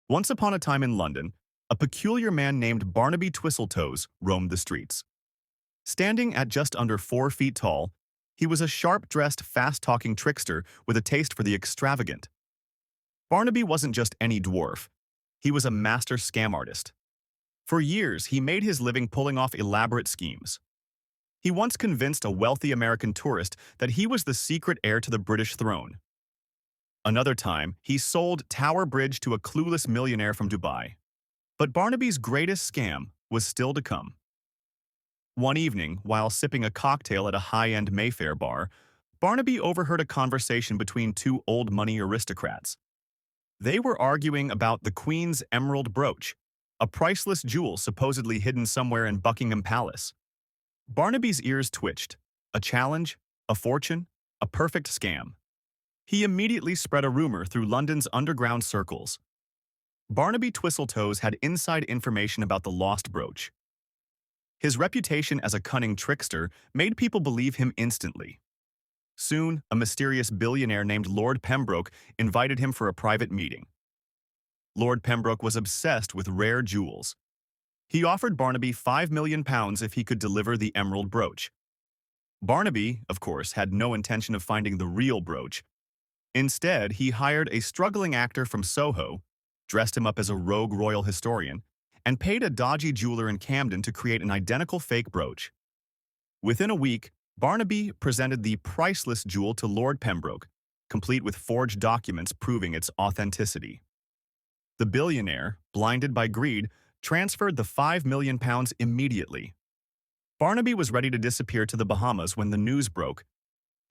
Once upon a time in London, a peculiar man named Barnaby Twistletoes roamed the streets. Standing at just under 4 feet tall, he was a sharp-dressed, fast-talking trickster with a taste for the extravagant. Barnaby wasn't just any dwarf. He was a master scam artist. For years, he made his living pulling off elaborate schemes. He once convinced a wealthy American tourist that he was the secret heir to the British throne. Another time, he sold Tower Bridge to a clueless millionaire from Dubai. But Barnaby's greatest scam was still to come. One evening, while sipping a cocktail at a high-end Mayfair bar, Barnaby overheard a conversation between two old-money aristocrats. They were arguing about the Queen's emerald brooch, a priceless jewel supposedly hidden somewhere in Buckingham Palace. Barnaby's ears twitched. A challenge? A fortune? A perfect scam. He immediately spread a rumor through London's underground circles. Barnaby Twistletoes had inside information about the lost brooch. His reputation as a cunning trickster made people believe him instantly. Soon, a mysterious billionaire named Lord Pembroke invited him for a private meeting. Lord Pembroke was obsessed with rare jewels. He offered Barnaby £5 million if he could deliver the emerald brooch. Barnaby, of course, had no intention of finding the real brooch. Instead, he hired a struggling actor from Soho, dressed him up as a rogue royal historian, and paid a dodgy jeweler in Camden to create an identical fake brooch. Within a week, Barnaby presented the priceless jewel to Lord Pembroke, complete with forged documents proving its authenticity. The billionaire, blinded by greed, transferred the £5 million immediately. Barnaby was ready to disappear to the Bahamas when the news broke.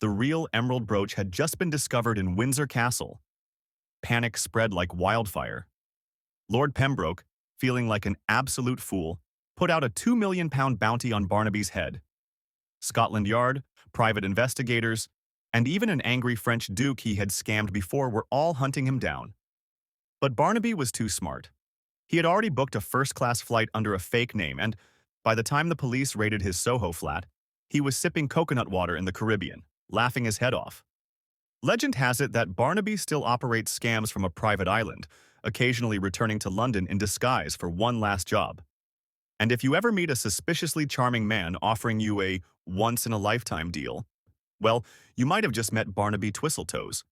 The real emerald brooch had just been discovered in Windsor Castle. Panic spread like wildfire. Lord Pembroke, feeling like an absolute fool, put out a £2 million bounty on Barnaby's head. Scotland Yard, private investigators, and even an angry French duke he had scammed before were all hunting him down. But Barnaby was too smart. He had already booked a first-class flight under a fake name, and by the time the police raided his Soho flat, he was sipping coconut water in the Caribbean, laughing his head off. Legend has it that Barnaby still operates scams from a private island, occasionally returning to London in disguise for one last job. And if you ever meet a suspiciously charming man offering you a once-in-a-lifetime deal, well, you might have just met Barnaby Twistletoes.